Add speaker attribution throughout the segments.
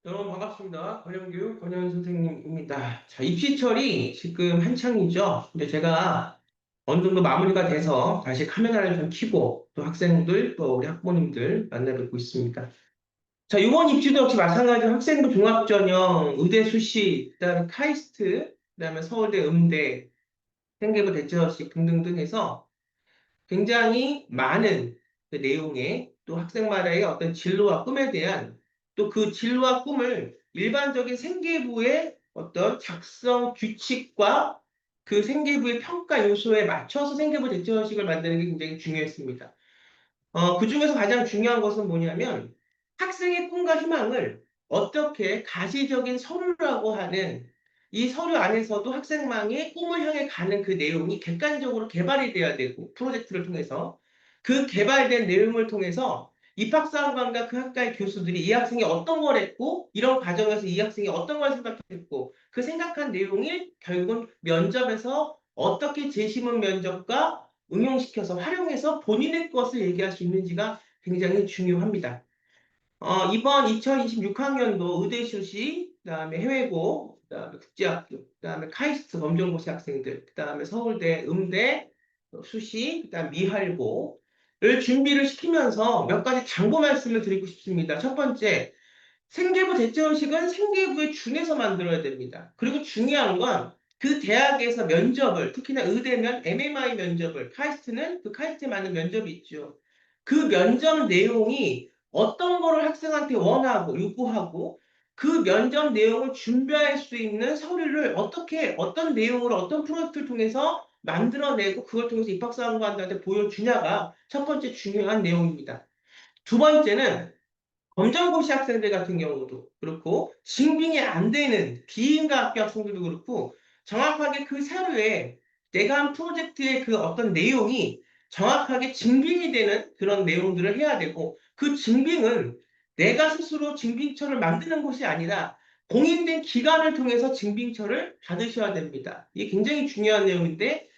Speaker 1: 여러분 반갑습니다. 권영규 권현 선생님입니다. 자, 입시철이 지금 한창이죠. 근데 제가 어느 정도 마무리가 돼서 다시 카메라를 좀 켜고 또 학생들 또 우리 학부모님들 만나 뵙고 있습니다. 자, 이번 입시도 역시 마찬가지로 학생부 종합전형, 의대 수시, 그다음에 카이스트, 그다음에 서울대 음대, 생계부 대체서식 등등등 해서 굉장히 많은 그 내용의 또 학생마다의 어떤 진로와 꿈에 대한 또 그 진로와 꿈을 일반적인 생계부의 어떤 작성 규칙과 그 생계부의 평가 요소에 맞춰서 생계부 대처식을 만드는 게 굉장히 중요했습니다. 그 중에서 가장 중요한 것은 뭐냐면 학생의 꿈과 희망을 어떻게 가시적인 서류라고 하는 이 서류 안에서도 학생망의 꿈을 향해 가는 그 내용이 객관적으로 개발이 돼야 되고 프로젝트를 통해서 그 개발된 내용을 통해서 입학사관과 그 학과의 교수들이 이 학생이 어떤 걸 했고 이런 과정에서 이 학생이 어떤 걸 생각했고 그 생각한 내용이 결국은 면접에서 어떻게 재심은 면접과 응용시켜서 활용해서 본인의 것을 얘기할 수 있는지가 굉장히 중요합니다. 이번 2026학년도 의대修시, 그다음에 해외고, 그다음에 국제학교, 그다음에 카이스트 검정고시 학생들, 그다음에 서울대, 음대, 수시, 그다음 미할고를 준비를 시키면서 몇 가지 당부 말씀을 드리고 싶습니다. 첫 번째, 생계부 대체원식은 생계부에 준해서 만들어야 됩니다. 그리고 중요한 건 그 대학에서 면접을, 특히나 의대면 MMI 면접을, 카이스트는 그 카이스트에 맞는 면접이 있죠. 그 면접 내용이 어떤 거를 학생한테 원하고 요구하고 그 면접 내용을 준비할 수 있는 서류를 어떻게, 어떤 내용으로 어떤 프로젝트를 통해서 만들어내고 그걸 통해서 입학사관관들한테 보여주냐가 첫 번째 중요한 내용입니다. 두 번째는 검정고시 학생들 같은 경우도 그렇고 증빙이 안 되는 비인가 학교 학생들도 그렇고 정확하게 그 사료에 내가 한 프로젝트의 그 어떤 내용이 정확하게 증빙이 되는 그런 내용들을 해야 되고 그 증빙은 내가 스스로 증빙처를 만드는 것이 아니라 공인된 기관을 통해서 증빙처를 받으셔야 됩니다. 이게 굉장히 중요한 내용인데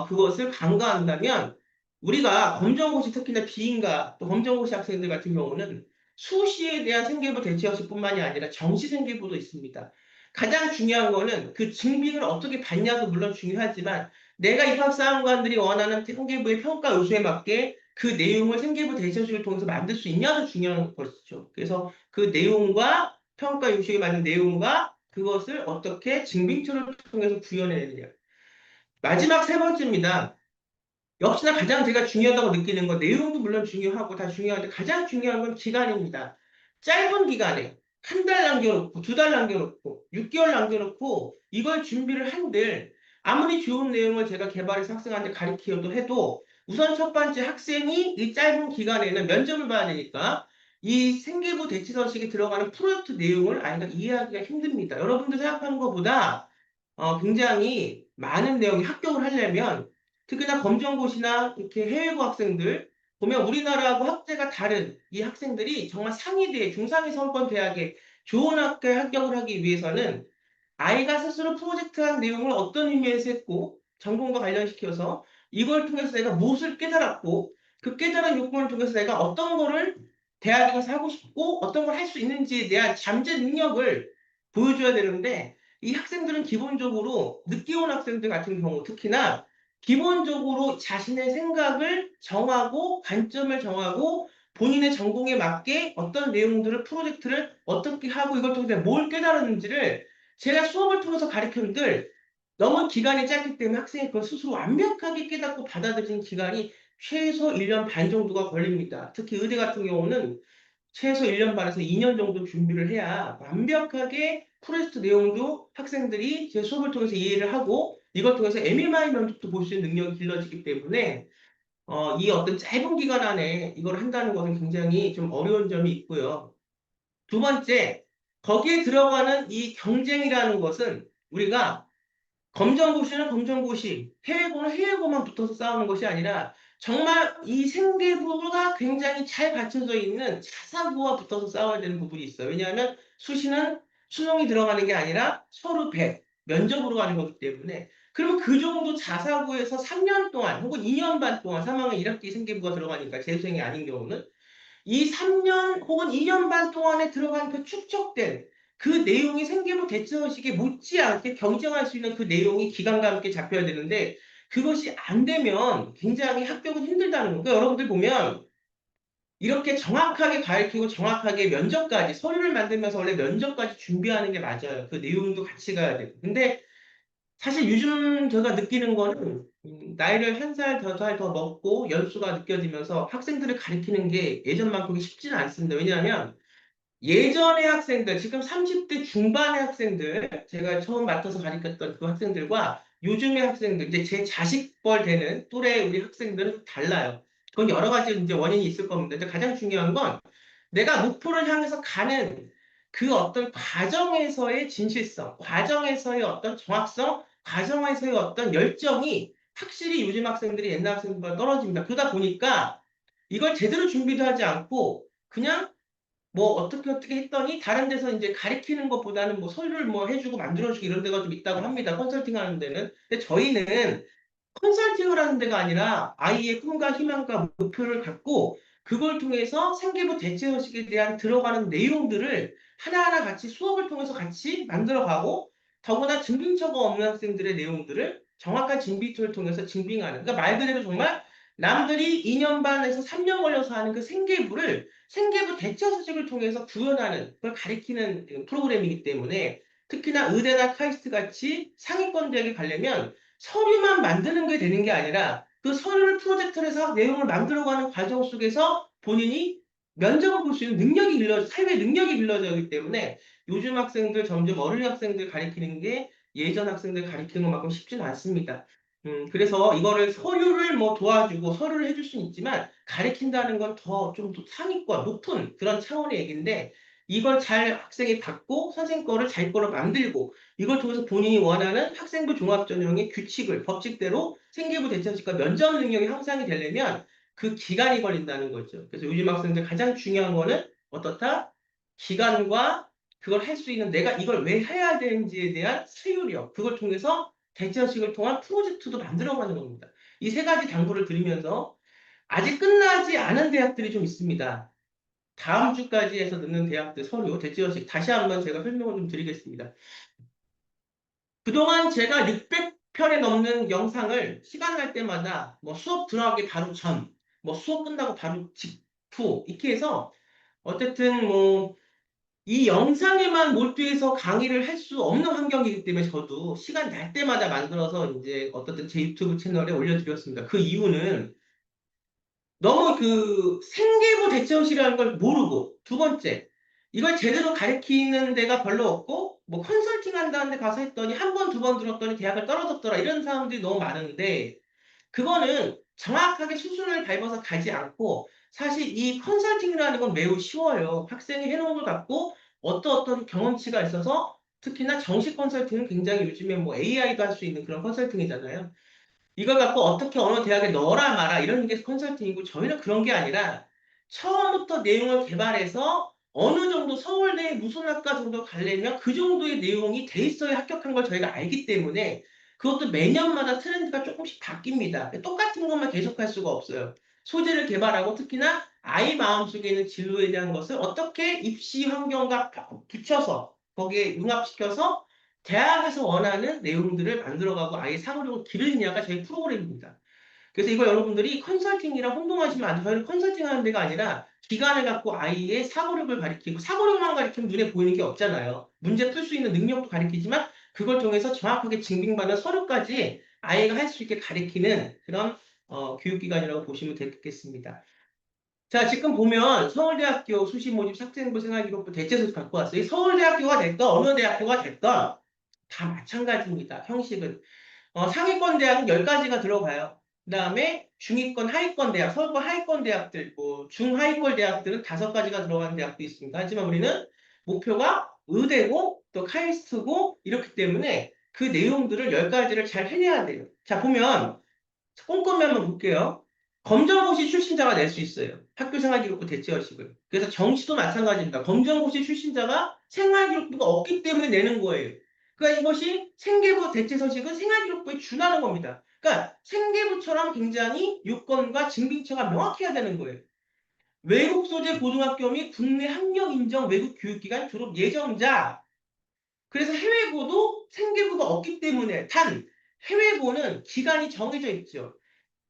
Speaker 1: 그것을 간과한다면 우리가 검정고시 특히나 비인가 또 검정고시 학생들 같은 경우는 수시에 대한 생계부 대체학습뿐만이 아니라 정시 생계부도 있습니다. 가장 중요한 거는 그 증빙을 어떻게 받냐도 물론 중요하지만 내가 입학사항관들이 원하는 생계부의 평가 요소에 맞게 그 내용을 생계부 대체식을 통해서 만들 수 있냐도 중요한 것이죠. 그래서 그 내용과 평가 요소에 맞는 내용과 그것을 어떻게 증빙처를 통해서 구현해내느냐. 마지막 세 번째입니다. 역시나 가장 제가 중요하다고 느끼는 건 내용도 물론 중요하고 다 중요한데 가장 중요한 건 기간입니다. 짧은 기간에 한 달 남겨놓고 두 달 남겨놓고 6개월 남겨놓고 이걸 준비를 한들 아무리 좋은 내용을 제가 개발해서 학생한테 가르치려도 해도 우선 첫 번째 학생이 이 짧은 기간에는 면접을 봐야 되니까 이 생계부 대치서식에 들어가는 프로젝트 내용을 아이가 이해하기가 힘듭니다. 여러분들 생각하는 것보다 굉장히 많은 내용이 합격을 하려면 특히나 검정고시나 이렇게 해외고 학생들 보면 우리나라하고 학제가 다른 이 학생들이 정말 상위대, 중상위 서울권 대학에 좋은 학교에 합격을 하기 위해서는 아이가 스스로 프로젝트한 내용을 어떤 의미에서 했고 전공과 관련시켜서 이걸 통해서 내가 무엇을 깨달았고 그 깨달은 요건을 통해서 내가 어떤 거를 대학에 가서 하고 싶고 어떤 걸 할 수 있는지에 대한 잠재 능력을 보여줘야 되는데 이 학생들은 기본적으로 늦게 온 학생들 같은 경우 특히나 기본적으로 자신의 생각을 정하고 관점을 정하고 본인의 전공에 맞게 어떤 내용들을 프로젝트를 어떻게 하고 이걸 통해서 뭘 깨달았는지를 제가 수업을 통해서 가르쳤는들 너무 기간이 짧기 때문에 학생이 그걸 스스로 완벽하게 깨닫고 받아들이는 기간이 최소 1년 반 정도가 걸립니다. 특히 의대 같은 경우는 최소 1년 반에서 2년 정도 준비를 해야 완벽하게 프로젝트 내용도 학생들이 제 수업을 통해서 이해를 하고 이걸 통해서 MMI 면접도 볼 수 있는 능력이 길러지기 때문에 이 어떤 짧은 기간 안에 이걸 한다는 것은 굉장히 좀 어려운 점이 있고요. 두 번째, 거기에 들어가는 이 경쟁이라는 것은 우리가 검정고시는 검정고시, 해외고는 해외고만 붙어서 싸우는 것이 아니라 정말 이 생계부가 굉장히 잘 갖춰져 있는 자사고와 붙어서 싸워야 되는 부분이 있어요. 왜냐하면 수시는 수능이 들어가는 게 아니라 서류 배, 면접으로 가는 거기 때문에 그러면 그 정도 자사고에서 3년 동안 혹은 2년 반 동안 3학년 1학기 생계부가 들어가니까 재수생이 아닌 경우는 이 3년 혹은 2년 반 동안에 들어간 그 축적된 그 내용이 생계부 대처식에 못지않게 경쟁할 수 있는 그 내용이 기간과 함께 잡혀야 되는데 그것이 안 되면 굉장히 합격은 힘들다는 거예요. 그러니까 여러분들 보면 이렇게 정확하게 가르치고 정확하게 면접까지 서류를 만들면서 원래 면접까지 준비하는 게 맞아요. 그 내용도 같이 가야 되고. 근데 사실 요즘 제가 느끼는 거는 나이를 한 살, 더 살 더 먹고 연수가 느껴지면서 학생들을 가르치는 게 예전만큼 쉽지는 않습니다. 왜냐하면 예전의 학생들, 지금 30대 중반의 학생들, 제가 처음 맡아서 가르쳤던 그 학생들과 요즘의 학생들, 이제 제 자식뻘 되는 또래 우리 학생들은 달라요. 그건 여러 가지 이제 원인이 있을 겁니다. 근데 가장 중요한 건 내가 목표를 향해서 가는 그 어떤 과정에서의 진실성, 과정에서의 어떤 정확성, 과정에서의 어떤 열정이 확실히 요즘 학생들이 옛날 학생들보다 떨어집니다. 그러다 보니까 이걸 제대로 준비도 하지 않고 그냥 뭐 어떻게 했더니 다른 데서 이제 가리키는 것보다는 뭐 서류를 뭐 해주고 만들어주고 이런 데가 좀 있다고 합니다. 컨설팅 하는 데는. 근데 저희는 컨설팅을 하는 데가 아니라 아이의 꿈과 희망과 목표를 갖고 그걸 통해서 생계부 대체의식에 대한 들어가는 내용들을 하나하나 같이 수업을 통해서 같이 만들어가고 더구나 증빙처가 없는 학생들의 내용들을 정확한 증빙표를 통해서 증빙하는 그러니까 말 그대로 정말 남들이 2년 반에서 3년 걸려서 하는 그 생계부를 생계부 대처서식을 통해서 구현하는 그걸 가리키는 프로그램이기 때문에 특히나 의대나 카이스트 같이 상위권 대학에 가려면 서류만 만드는 게 되는 게 아니라 그 서류를 프로젝트를 해서 내용을 만들어가는 과정 속에서 본인이 면접을 볼 수 있는 능력이 사회 능력이 길러지기 때문에 요즘 학생들 점점 어린 학생들 가리키는 게 예전 학생들 가리키는 것만큼 쉽지는 않습니다. 그래서 이거를 서류를 뭐 도와주고 서류를 해줄 수는 있지만 가리킨다는 건 더 좀 상위권, 높은 그런 차원의 얘기인데 이걸 잘 학생이 받고 선생님 거를 자기 거로 만들고 이걸 통해서 본인이 원하는 학생부 종합전형의 규칙을 법칙대로 생계부 대처식과 면접 능력이 향상이 되려면 그 기간이 걸린다는 거죠. 그래서 요즘 학생들 가장 중요한 거는 어떻다? 기간과 그걸 할 수 있는 내가 이걸 왜 해야 되는지에 대한 수요력, 그걸 통해서 대처식을 통한 프로젝트도 만들어가는 겁니다. 이 세 가지 당부를 드리면서 아직 끝나지 않은 대학들이 좀 있습니다. 다음 주까지 해서 넣는 대학들 서류 대체허식 다시 한번 제가 설명을 좀 드리겠습니다. 그동안 제가 600편에 넘는 영상을 시간 날 때마다 뭐 수업 들어가기 바로 전, 뭐 수업 끝나고 바로 직후 이렇게 해서 어쨌든 뭐 이 영상에만 몰두해서 강의를 할 수 없는 환경이기 때문에 저도 시간 날 때마다 만들어서 이제 어떻든 제 유튜브 채널에 올려드렸습니다. 그 이유는 너무 그 생계부 대체호시라는 걸 모르고 두 번째 이걸 제대로 가르치는 데가 별로 없고 뭐 컨설팅 한다는 데 가서 했더니 한 번, 두 번 들었더니 대학을 떨어졌더라 이런 사람들이 너무 많은데 그거는 정확하게 수순을 밟아서 가지 않고 사실 이 컨설팅이라는 건 매우 쉬워요. 학생이 해놓은 걸 갖고 어떤 경험치가 있어서 특히나 정식 컨설팅은 굉장히 요즘에 뭐 AI도 할 수 있는 그런 컨설팅이잖아요. 이걸 갖고 어떻게 어느 대학에 넣어라 마라 이런 게 컨설팅이고 저희는 그런 게 아니라 처음부터 내용을 개발해서 어느 정도 서울대 무슨 학과 정도 가려면 그 정도의 내용이 돼 있어야 합격한 걸 저희가 알기 때문에 그것도 매년마다 트렌드가 조금씩 바뀝니다. 똑같은 것만 계속할 수가 없어요. 소재를 개발하고 특히나 아이 마음속에 있는 진로에 대한 것을 어떻게 입시 환경과 붙여서 거기에 융합시켜서 대학에서 원하는 내용들을 만들어가고 아예 사고력을 기르느냐가 저희 프로그램입니다. 그래서 이거 여러분들이 컨설팅이라 혼동하시면 안 돼요. 저희는 컨설팅 하는 데가 아니라 기간을 갖고 아이의 사고력을 가리키고 사고력만 가리키면 눈에 보이는 게 없잖아요. 문제 풀 수 있는 능력도 가리키지만 그걸 통해서 정확하게 증빙받는 서류까지 아이가 할 수 있게 가리키는 그런 교육기관이라고 보시면 되겠습니다. 자, 지금 보면 서울대학교 수시 모집 학생부 생활기록부 대체소식 갖고 왔어요. 이 서울대학교가 됐건 어느 대학교가 됐건 다 마찬가지입니다. 형식은. 상위권 대학은 10가지가 들어가요. 그다음에 중위권, 하위권 대학, 서구 하위권 대학들, 뭐 중하위권 대학들은 5가지가 들어가는 대학도 있습니다. 하지만 우리는 목표가 의대고 또 카이스트고 이렇기 때문에 그 내용들을 10가지를 잘 해내야 돼요. 자, 보면 꼼꼼히 한번 볼게요. 검정고시 출신자가 낼 수 있어요. 학교생활기록부 대체허식을. 그래서 정시도 마찬가지입니다. 검정고시 출신자가 생활기록부가 없기 때문에 내는 거예요. 그러니까 이것이 생계부 대체서식은 생활기록부에 준하는 겁니다. 그러니까 생계부처럼 굉장히 요건과 증빙처가 명확해야 되는 거예요. 외국 소재 고등학교 및 국내 학력 인정 외국 교육기관 졸업 예정자. 그래서 해외고도 생계부가 없기 때문에 단 해외고는 기간이 정해져 있죠.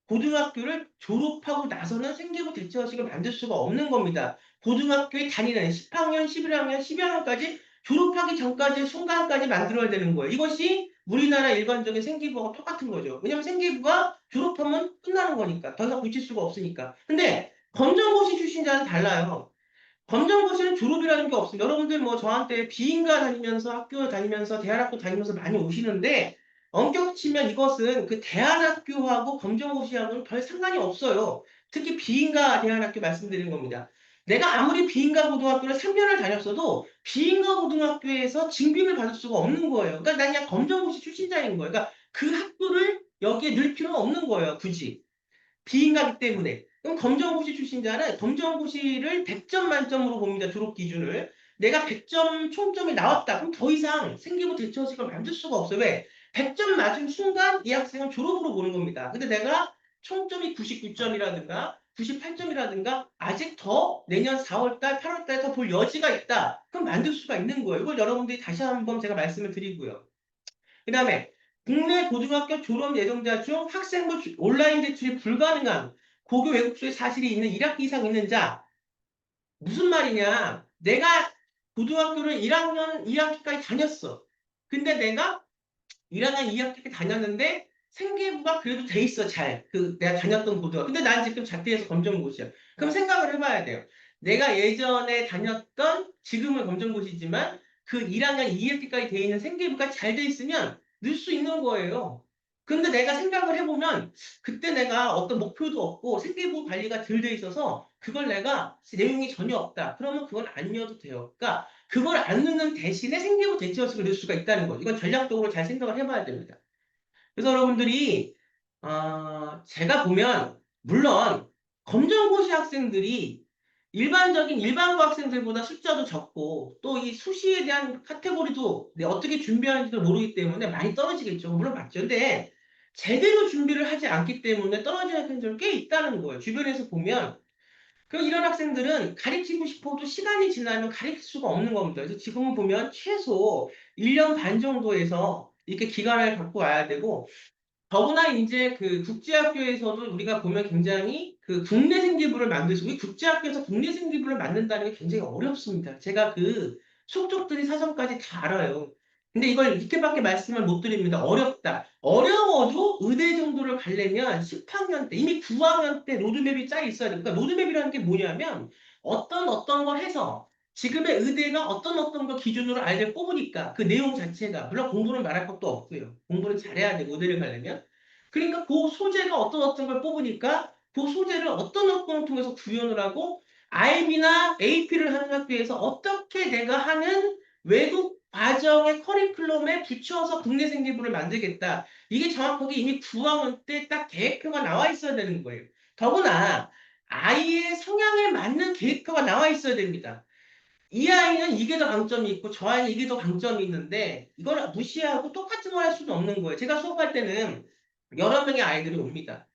Speaker 1: 고등학교를 졸업하고 나서는 생계부 대체학식을 만들 수가 없는 겁니다. 고등학교에 다니는 10학년, 11학년, 12학년까지 졸업하기 전까지 순간까지 만들어야 되는 거예요. 이것이 우리나라 일반적인 생계부와 똑같은 거죠. 왜냐하면 생계부가 졸업하면 끝나는 거니까. 더 이상 고칠 수가 없으니까. 근데 검정고시 출신자는 달라요. 검정고시는 졸업이라는 게 없습니다. 여러분들 뭐 저한테 비인가 다니면서 학교 다니면서 대안학교 다니면서 많이 오시는데 엄격히 치면 이것은 그 대안학교하고 검정고시하고는 별 상관이 없어요. 특히 비인가 대안학교 말씀드리는 겁니다. 내가 아무리 비인가 고등학교를 3년을 다녔어도 비인가 고등학교에서 징빙을 받을 수가 없는 거예요. 그러니까 난 그냥 검정고시 출신자인 거예요. 그러니까 그 학교를 여기에 넣을 필요는 없는 거예요. 굳이. 비인가기 때문에. 그럼 검정고시 출신자는 검정고시를 100점 만점으로 봅니다. 졸업 기준을. 내가 100점 총점이 나왔다. 그럼 더 이상 생기부 대처식을 만들 수가 없어요. 왜? 100점 맞은 순간 이 학생은 졸업으로 보는 겁니다. 근데 내가 총점이 99점이라든가 98점이라든가 아직 더 내년 4월달, 8월달에 더 볼 여지가 있다. 그럼 만들 수가 있는 거예요. 이걸 여러분들이 다시 한번 제가 말씀을 드리고요. 그 다음에 국내 고등학교 졸업 예정자 중 학생부 온라인 제출이 불가능한 고교 외국수의 사실이 있는 1학기 이상 있는 자. 무슨 말이냐? 내가 고등학교를 1학년 2학기까지 다녔어. 근데 내가 1학년 2학기 때 다녔는데 생계부가 그래도 돼 있어, 잘. 내가 다녔던 고등학교. 근데 난 지금 자퇴해서 검정고시야. 그럼 생각을 해봐야 돼요. 내가 예전에 다녔던, 지금은 검정고시지만 그 1학년 2학기까지 돼 있는 생계부가 잘 돼 있으면 넣을 수 있는 거예요. 근데 내가 생각을 해보면 그때 내가 어떤 목표도 없고 생계부 관리가 덜 돼 있어서 그걸 내가 내용이 전혀 없다. 그러면 그건 안 넣어도 돼요. 그러니까 그걸 안 넣는 대신에 생계부 대체어식을 넣을 수가 있다는 거죠. 이건 전략적으로 잘 생각을 해봐야 됩니다. 그래서 여러분들이 제가 보면 물론 검정고시 학생들이 일반적인 일반고 학생들보다 숫자도 적고 또 이 수시에 대한 카테고리도 어떻게 준비하는지도 모르기 때문에 많이 떨어지겠죠. 물론 맞죠. 근데 제대로 준비를 하지 않기 때문에 떨어지는 학생들은 꽤 있다는 거예요. 주변에서 보면 그럼 이런 학생들은 가르치고 싶어도 시간이 지나면 가르칠 수가 없는 겁니다. 그래서 지금 보면 최소 1년 반 정도에서 이렇게 기간을 갖고 와야 되고 더구나 이제 그 국제학교에서도 우리가 보면 굉장히 그 국내 생기부를 만들수, 우리 국제학교에서 국내 생기부를 만든다는 게 굉장히 어렵습니다. 제가 그 속속들이 사정까지 다 알아요. 근데 이걸 이렇게밖에 말씀을 못 드립니다. 어렵다. 어려워도 의대 정도를 가려면 10학년 때, 이미 9학년 때 로드맵이 짜 있어야 됩니다. 그러니까 로드맵이라는 게 뭐냐면 어떤 걸 해서 지금의 의대가 어떤 거 기준으로 아이들 뽑으니까 그 내용 자체가 물론 공부는 말할 것도 없고요. 공부는 잘해야 되고 의대를 가려면 그러니까 그 소재가 어떤 걸 뽑으니까 그 소재를 어떤 걸 통해서 구현을 하고 IB나 AP를 하는 학교에서 어떻게 내가 하는 외국 과정의 커리큘럼에 붙여서 국내 생기부를 만들겠다. 이게 정확하게 이미 9학년 때 딱 계획표가 나와 있어야 되는 거예요. 더구나 아이의 성향에 맞는 계획표가 나와 있어야 됩니다. 이 아이는 이게 더 강점이 있고 저 아이는 이게 더 강점이 있는데 이걸 무시하고 똑같은 걸 할 수는 없는 거예요. 제가 수업할 때는 여러 명의 아이들이 옵니다.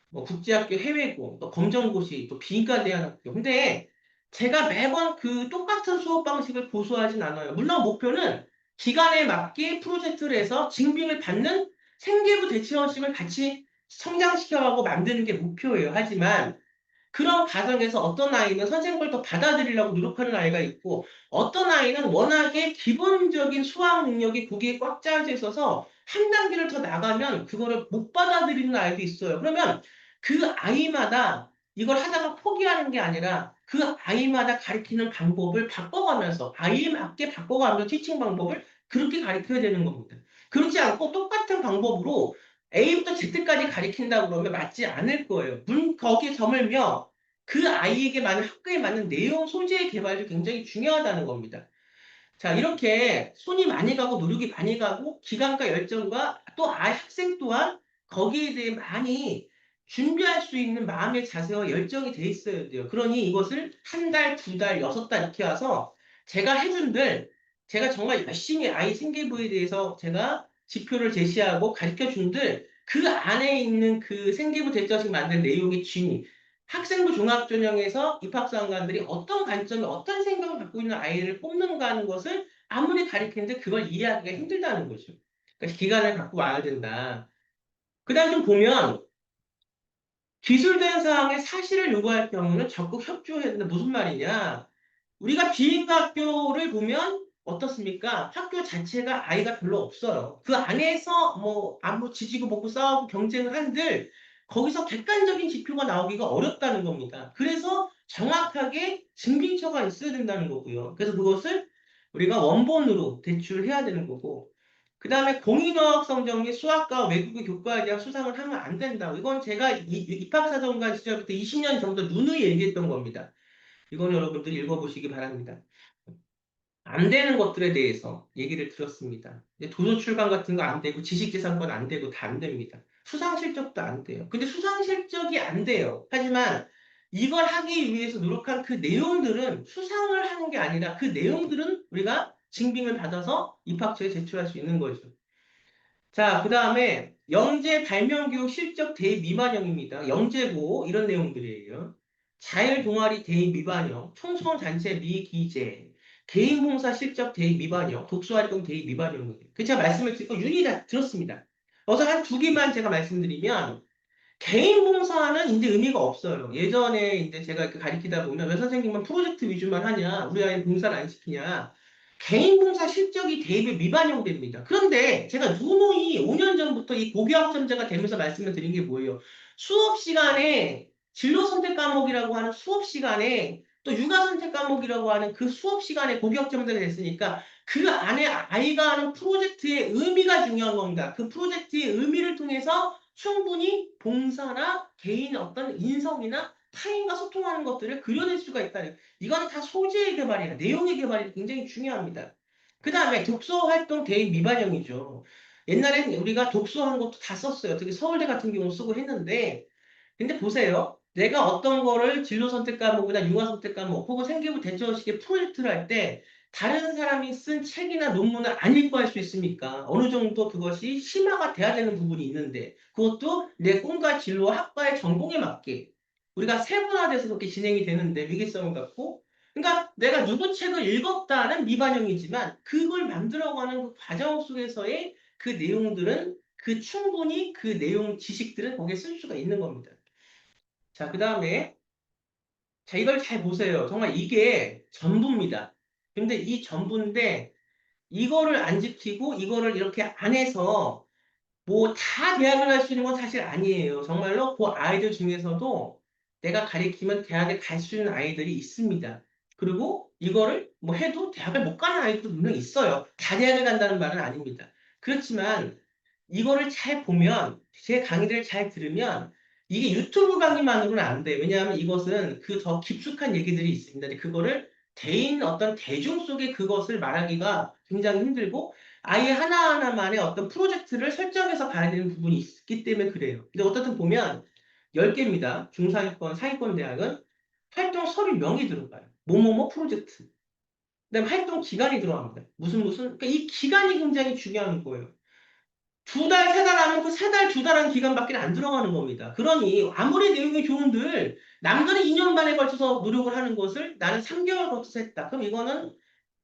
Speaker 1: 뭐 국제학교 해외고 또 검정고시 또 비인가대학교. 근데 제가 매번 그 똑같은 수업 방식을 고수하진 않아요. 물론 목표는 기간에 맞게 프로젝트를 해서 증빙을 받는 생계부 대체원식을 같이 성장시켜가고 만드는 게 목표예요. 하지만 그런 과정에서 어떤 아이는 선생님 걸 더 받아들이려고 노력하는 아이가 있고 어떤 아이는 워낙에 기본적인 수학 능력이 거기에 꽉 짜여져 있어서 한 단계를 더 나가면 그거를 못 받아들이는 아이도 있어요. 그러면 그 아이마다 이걸 하다가 포기하는 게 아니라 그 아이마다 가르치는 방법을 바꿔가면서 아이에 맞게 바꿔가면서 티칭 방법을 그렇게 가르쳐야 되는 겁니다. 그렇지 않고 똑같은 방법으로 A부터 Z까지 가리킨다 그러면 맞지 않을 거예요. 거기에 저물며 그 아이에게 맞는 학교에 맞는 내용 소재의 개발도 굉장히 중요하다는 겁니다. 자, 이렇게 손이 많이 가고 노력이 많이 가고 기간과 열정과 또 학생 또한 거기에 대해 많이 준비할 수 있는 마음의 자세와 열정이 돼 있어야 돼요. 그러니 이것을 한 달, 두 달, 여섯 달 이렇게 와서 제가 해준들, 제가 정말 열심히 아이 생계부에 대해서 제가 지표를 제시하고 가르쳐 준들 그 안에 있는 그 생계부 대처식 만든 내용의 진위, 학생부 종합전형에서 입학사관관들이 어떤 관점에 어떤 생각을 갖고 있는 아이를 뽑는가 하는 것을 아무리 가르치는데 그걸 이해하기가 힘들다는 거죠. 그러니까 기간을 갖고 와야 된다. 그다음 좀 보면 기술된 사항의 사실을 요구할 경우는 적극 협조해야 된다. 무슨 말이냐? 우리가 비인가 학교를 보면 어떻습니까? 학교 자체가 아이가 별로 없어요. 그 안에서 뭐 아무 지지고 볶고 싸우고 경쟁을 한들 거기서 객관적인 지표가 나오기가 어렵다는 겁니다. 그래서 정확하게 증빙처가 있어야 된다는 거고요. 그래서 그것을 우리가 원본으로 제출해야 되는 거고. 그 다음에 공인어학 성적 및 수학과 외국어 교과에 대한 수상을 하면 안 된다고. 이건 제가 입학사정관 시절부터 20년 정도 누누이 얘기했던 겁니다. 이건 여러분들 읽어보시기 바랍니다. 안 되는 것들에 대해서 얘기를 들었습니다. 이제 도서 출간 같은 거 안 되고 지식재산권 안 되고 다 안 됩니다. 수상실적도 안 돼요. 근데 수상실적이 안 돼요. 하지만 이걸 하기 위해서 노력한 그 내용들은 수상을 하는 게 아니라 그 내용들은 우리가 증빙을 받아서 입학처에 제출할 수 있는 거죠. 자, 그 다음에 영재 발명교육 실적 대입 미반영입니다. 영재고 이런 내용들이에요. 자율 동아리 대입 미반영, 청소년 단체 미기재, 개인 봉사 실적 대입 미반영, 독서활동 대입 미반영이에요. 그 제가 말씀을 듣고 윤희 다 들었습니다. 어서 한 두 개만 제가 말씀드리면 개인 봉사는 이제 의미가 없어요. 예전에 이제 제가 이렇게 가르치다 보면 왜 선생님은 프로젝트 위주만 하냐, 우리 아이는 봉사를 안 시키냐. 개인 봉사 실적이 대입에 미반영됩니다. 그런데 제가 누누이 5년 전부터 이 고교학점제가 되면서 말씀을 드린 게 뭐예요? 수업 시간에 진로 선택 과목이라고 하는 수업 시간에 또 육아 선택 과목이라고 하는 그 수업 시간에 고교학점제가 됐으니까 그 안에 아이가 하는 프로젝트의 의미가 중요한 겁니다. 그 프로젝트의 의미를 통해서 충분히 봉사나 개인 어떤 인성이나 타인과 소통하는 것들을 그려낼 수가 있다는 이건 다 소재의 개발이야. 내용의 개발이 굉장히 중요합니다. 그 다음에 독서 활동 대입 미반영이죠. 옛날에는 우리가 독서하는 것도 다 썼어요. 특히 서울대 같은 경우 쓰고 했는데 근데 보세요. 내가 어떤 거를 진로 선택 과목이나 융화 선택 과목 혹은 생기부 대처식의 프로젝트를 할 때 다른 사람이 쓴 책이나 논문을 안 읽고 할 수 있습니까? 어느 정도 그것이 심화가 돼야 되는 부분이 있는데 그것도 내 꿈과 진로 학과의 전공에 맞게 우리가 세분화돼서 그렇게 진행이 되는데 위기성을 갖고 그러니까 내가 누구 책을 읽었다는 미반영이지만 그걸 만들어가는 그 과정 속에서의 그 내용들은 그 충분히 그 내용 지식들을 거기에 쓸 수가 있는 겁니다. 자, 그 다음에, 자, 이걸 잘 보세요. 정말 이게 전부입니다. 근데 이 전부인데, 이거를 안 지키고, 이거를 이렇게 안 해서, 뭐, 다 대학을 갈 수 있는 건 사실 아니에요. 정말로 그 아이들 중에서도 내가 가리키면 대학에 갈 수 있는 아이들이 있습니다. 그리고 이거를 뭐 해도 대학을 못 가는 아이들도 분명 있어요. 다 대학을 간다는 말은 아닙니다. 그렇지만, 이거를 잘 보면, 제 강의를 잘 들으면, 이게 유튜브 강의만으로는 안 돼요. 왜냐하면 이것은 그 더 깊숙한 얘기들이 있습니다. 근데 그거를 개인 어떤 대중 속에 그것을 말하기가 굉장히 힘들고, 아예 하나하나만의 어떤 프로젝트를 설정해서 가야 되는 부분이 있기 때문에 그래요. 근데 어떻든 보면 10개입니다. 중상위권, 상위권 대학은 활동 서류명이 들어가요. 뭐뭐뭐 프로젝트. 그다음에 활동 기간이 들어갑니다. 무슨. 그러니까 이 기간이 굉장히 중요한 거예요. 두 달, 세 달 하면 그 세 달, 두 달 한 기간밖에 안 들어가는 겁니다. 그러니 아무리 내용이 좋은들 남들은 2년 반에 걸쳐서 노력을 하는 것을 나는 3개월 걸쳐서 했다. 그럼 이거는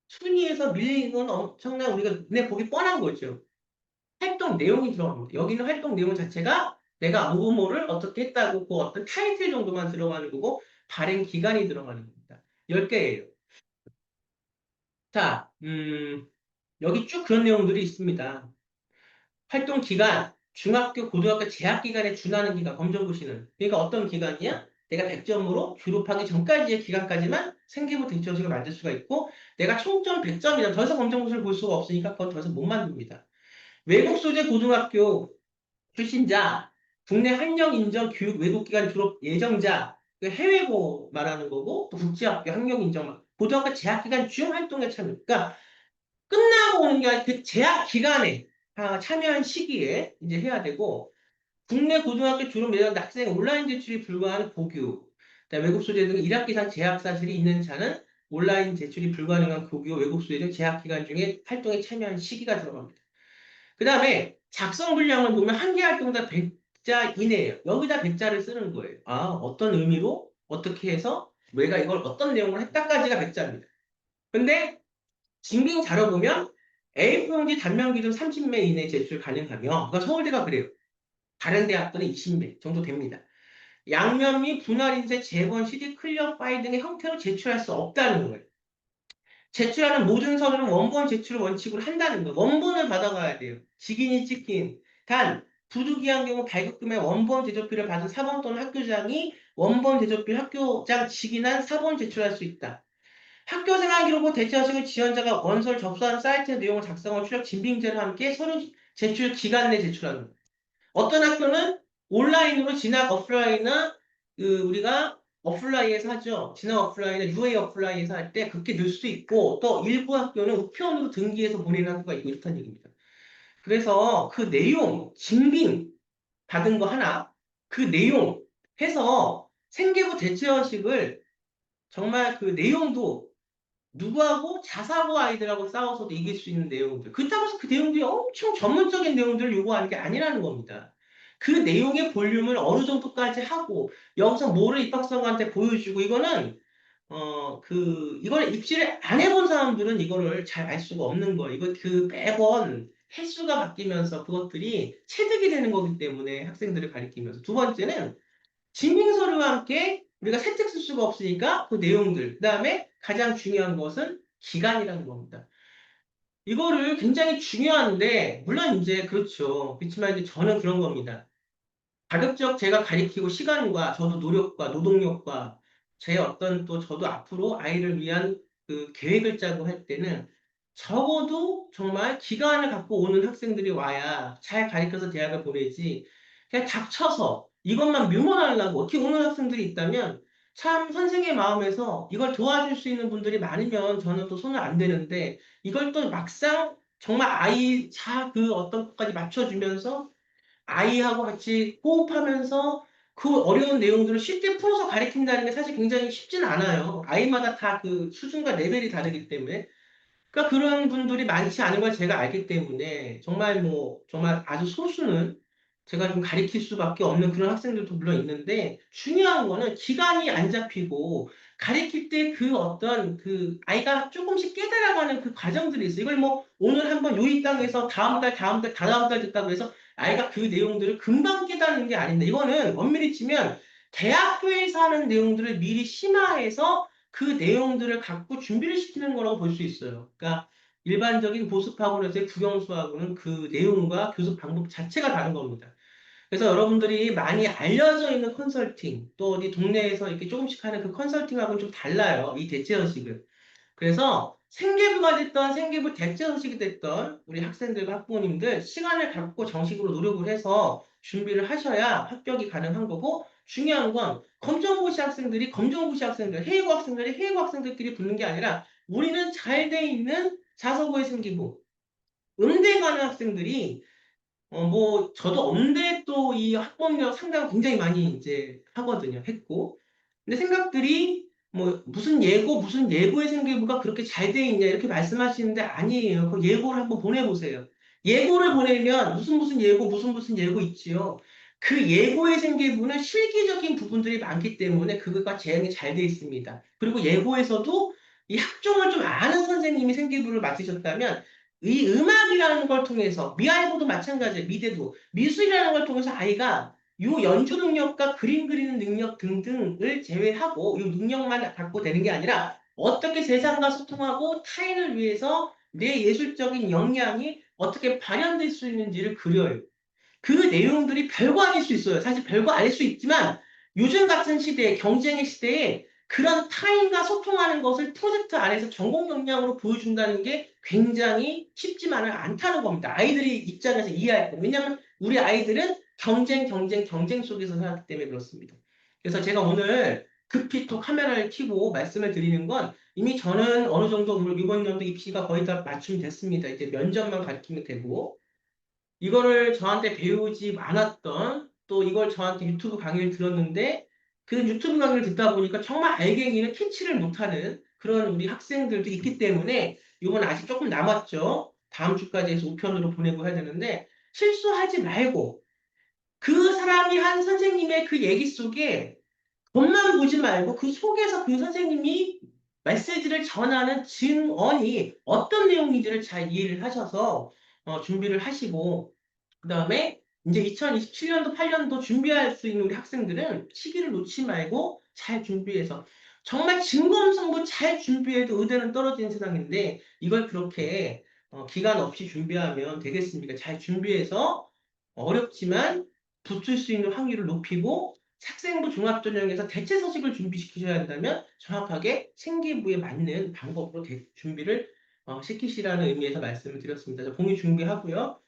Speaker 1: 순위에서 밀리는 건 엄청난 우리가 눈에 보기 뻔한 거죠. 활동 내용이 들어갑니다. 여기는 활동 내용 자체가 내가 뭐뭐를 어떻게 했다고 그 어떤 타이틀 정도만 들어가는 거고 발행 기간이 들어가는 겁니다. 10개예요. 자, 여기 쭉 그런 내용들이 있습니다. 활동 기간, 중학교, 고등학교 재학 기간에 준하는 기간, 검정고시는. 그러니까 어떤 기간이야? 내가 100점으로 졸업하기 전까지의 기간까지만 생기부 대처식을 만들 수가 있고, 내가 총점 100점이다. 더 이상 검정고시를 볼 수가 없으니까 그건 더 이상 못 만듭니다. 외국 소재 고등학교 출신자, 국내 학력 인정 교육 외국기관 졸업 예정자, 그 해외고 말하는 거고, 또 국제학교 학력 인정, 고등학교 재학기간 중 활동에 참여. 그러니까 끝나고 오는 게 아니라 그 재학 기간에 참여한 시기에 이제 해야 되고, 국내 고등학교 졸업 예정 학생 온라인 제출이 불가한 고교, 그다음에 외국 소재 등 1학기상 재학 사실이 있는 자는 온라인 제출이 불가능한 고교, 외국 소재 등 재학 기간 중에 활동에 참여한 시기가 들어갑니다. 그 다음에 작성 분량을 보면 한 개 활동당 100자 100자 이내예요. 여기다 100자를 쓰는 거예요. 아, 어떤 의미로 어떻게 해서 내가 이걸 어떤 내용을 했다까지가 100자입니다. 근데 증빙 자료 보면 A4용지 단면 기준 30매 이내 제출 가능하며, 그러니까 서울대가 그래요. 다른 대학들은 20매 정도 됩니다. 양면 및 분할 인쇄, 재본, CD, 클리어 파일 등의 형태로 제출할 수 없다는 거예요. 제출하는 모든 서류는 원본 제출을 원칙으로 한다는 거예요. 원본을 받아가야 돼요. 직인이 찍힌. 단, 부득이한 경우 발급금의 원본 대조표를 받은 사본 또는 학교장이 원본 대조표 학교장 직인한 사본 제출할 수 있다. 학교 생활 기록부 대체하시고 지원자가 원서를 접수한 사이트의 내용을 작성하고 출력 진빙제와 함께 서류 제출 기간 내 제출하는 거예요. 어떤 학교는 온라인으로 진학 오프라인이나 우리가 오프라인에서 하죠. 진학 오프라인이나 UA 오프라인에서 할 때 그렇게 넣을 수도 있고 또 일부 학교는 우편으로 등기해서 보내는 학교가 있고 이렇다는 얘기입니다. 그래서 그 내용, 증빙 받은 거 하나, 그 내용 해서 생계부 대체허식을 정말 그 내용도 누구하고 자사고 아이들하고 싸워서도 이길 수 있는 내용들. 그렇다고 해서 그 내용들이 엄청 전문적인 내용들을 요구하는 게 아니라는 겁니다. 그 내용의 볼륨을 어느 정도까지 하고, 여기서 뭐를 입학생한테 보여주고, 이거는, 이걸 입시를 안 해본 사람들은 이거를 잘 알 수가 없는 거예요. 이거 매번 횟수가 바뀌면서 그것들이 체득이 되는 거기 때문에 학생들을 가리키면서. 두 번째는 증빙서류와 함께 우리가 세특 쓸 수가 없으니까 그 내용들, 그 다음에 가장 중요한 것은 기간이라는 겁니다. 이거를 굉장히 중요한데, 물론 이제 그렇죠. 그렇지만 이제 저는 그런 겁니다. 가급적 제가 가리키고 시간과 저도 노력과 노동력과 제 어떤 또 저도 앞으로 아이를 위한 그 계획을 짜고 할 때는 적어도 정말 기간을 갖고 오는 학생들이 와야 잘 가르쳐서 대학을 보내지 그냥 닥쳐서 이것만 묘문하려고 어떻게 오는 학생들이 있다면 참 선생의 마음에서 이걸 도와줄 수 있는 분들이 많으면 저는 또 손을 안 대는데 이걸 또 막상 정말 아이 그 어떤 것까지 맞춰주면서 아이하고 같이 호흡하면서 그 어려운 내용들을 쉽게 풀어서 가르친다는 게 사실 굉장히 쉽진 않아요. 아이마다 다 그 수준과 레벨이 다르기 때문에. 그러니까 그런 분들이 많지 않은 걸 제가 알기 때문에 정말 정말 아주 소수는 제가 좀 가리킬 수밖에 없는 그런 학생들도 물론 있는데 중요한 거는 기간이 안 잡히고 가리킬 때 그 어떤 그 아이가 조금씩 깨달아가는 그 과정들이 있어요. 이걸 오늘 한번 요이 땅에서 다음 달, 다음 달, 다다음 달 됐다고 해서 아이가 그 내용들을 금방 깨닫는 게 아닌데 이거는 엄밀히 치면 대학교에서 하는 내용들을 미리 심화해서 그 내용들을 갖고 준비를 시키는 거라고 볼 수 있어요. 그러니까 일반적인 보습학원에서의 국영수하고는 그 내용과 교습 방법 자체가 다른 겁니다. 그래서 여러분들이 많이 알려져 있는 컨설팅, 또 어디 동네에서 이렇게 조금씩 하는 그 컨설팅하고는 좀 달라요. 이 대체 형식은. 그래서 생계부가 됐던 생계부 대체 형식이 됐던 우리 학생들과 학부모님들 시간을 갖고 정식으로 노력을 해서 준비를 하셔야 합격이 가능한 거고 중요한 건 검정고시 학생들이 검정고시 학생들, 해외고 학생들이 해외고 학생들끼리 붙는 게 아니라 우리는 잘 돼 있는 자서고의 생계부, 음대 가는 학생들이 저도 엄대 또 이 학번력 상담 굉장히 많이 이제 하거든요. 했고. 근데 생각들이 무슨 예고, 무슨 예고의 생기부가 그렇게 잘 돼 있냐 이렇게 말씀하시는데 아니에요. 그 예고를 한번 보내보세요. 예고를 보내면 무슨 예고, 무슨 예고 있지요. 그 예고의 생기부는 실기적인 부분들이 많기 때문에 그것과 재현이 잘 돼 있습니다. 그리고 예고에서도 이 학종을 좀 아는 선생님이 생기부를 맡으셨다면 이 음악이라는 걸 통해서 미아이고도 마찬가지예요. 미대도 미술이라는 걸 통해서 아이가 요 연주 능력과 그림 그리는 능력 등등을 제외하고 이 능력만 갖고 되는 게 아니라 어떻게 세상과 소통하고 타인을 위해서 내 예술적인 역량이 어떻게 발현될 수 있는지를 그려요. 그 내용들이 별거 아닐 수 있어요. 사실 별거 아닐 수 있지만 요즘 같은 시대에 경쟁의 시대에 그런 타인과 소통하는 것을 프로젝트 안에서 전공 역량으로 보여준다는 게 굉장히 쉽지만은 않다는 겁니다. 아이들이 입장에서 이해할 때. 왜냐하면 우리 아이들은 경쟁 속에서 살았기 때문에 그렇습니다. 그래서 제가 오늘 급히 또 카메라를 켜고 말씀을 드리는 건 이미 저는 어느 정도 이번 연도 입시가 거의 다 맞춤이 됐습니다. 이제 면접만 가르치면 되고 이거를 저한테 배우지 않았던 또 이걸 저한테 유튜브 강의를 들었는데 그 유튜브 강의를 듣다 보니까 정말 알갱이는 캐치를 못하는 그런 우리 학생들도 있기 때문에 이건 아직 조금 남았죠. 다음 주까지 해서 우편으로 보내고 해야 되는데 실수하지 말고 그 사람이 한 선생님의 그 얘기 속에 겉만 보지 말고 그 속에서 그 선생님이 메시지를 전하는 증언이 어떤 내용인지를 잘 이해를 하셔서 준비를 하시고 그다음에 이제 2027년도, 8년도 준비할 수 있는 우리 학생들은 시기를 놓지 말고 잘 준비해서 정말 진검승부 잘 준비해도 의대는 떨어지는 세상인데 이걸 그렇게 기간 없이 준비하면 되겠습니까? 잘 준비해서 어렵지만 붙을 수 있는 확률을 높이고 학생부 종합전형에서 대체 서식을 준비시키셔야 한다면 정확하게 생기부에 맞는 방법으로 준비를 시키시라는 의미에서 말씀을 드렸습니다. 공유 준비하고요.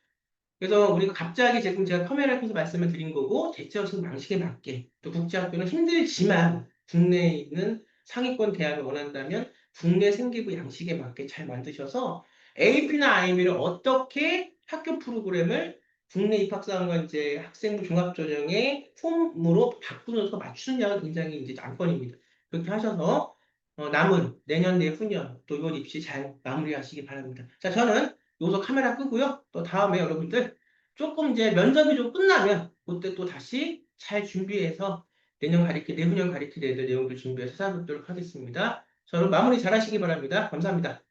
Speaker 1: 그래서 우리가 갑자기 지금 제가 카메라를 켜서 말씀을 드린 거고 대체적인 방식에 맞게 또 국제학교는 힘들지만 국내에 있는 상위권 대학을 원한다면 국내 생기부 양식에 맞게 잘 만드셔서 AP나 IMB를 어떻게 학교 프로그램을 국내 입학사항과 이제 학생부 종합전형의 폼으로 바꾸면서 맞추느냐가 굉장히 이제 난관입니다. 그렇게 하셔서 남은 내년 내후년 또 이번 입시 잘 마무리하시기 바랍니다. 자, 저는 여기서 카메라 끄고요. 또 다음에 여러분들 조금 이제 면접이 좀 끝나면 그때 또 다시 잘 준비해서 내후년 가리킬 애들 내용들 준비해서 찾아뵙도록 하겠습니다. 자, 여러분 마무리 잘 하시기 바랍니다. 감사합니다.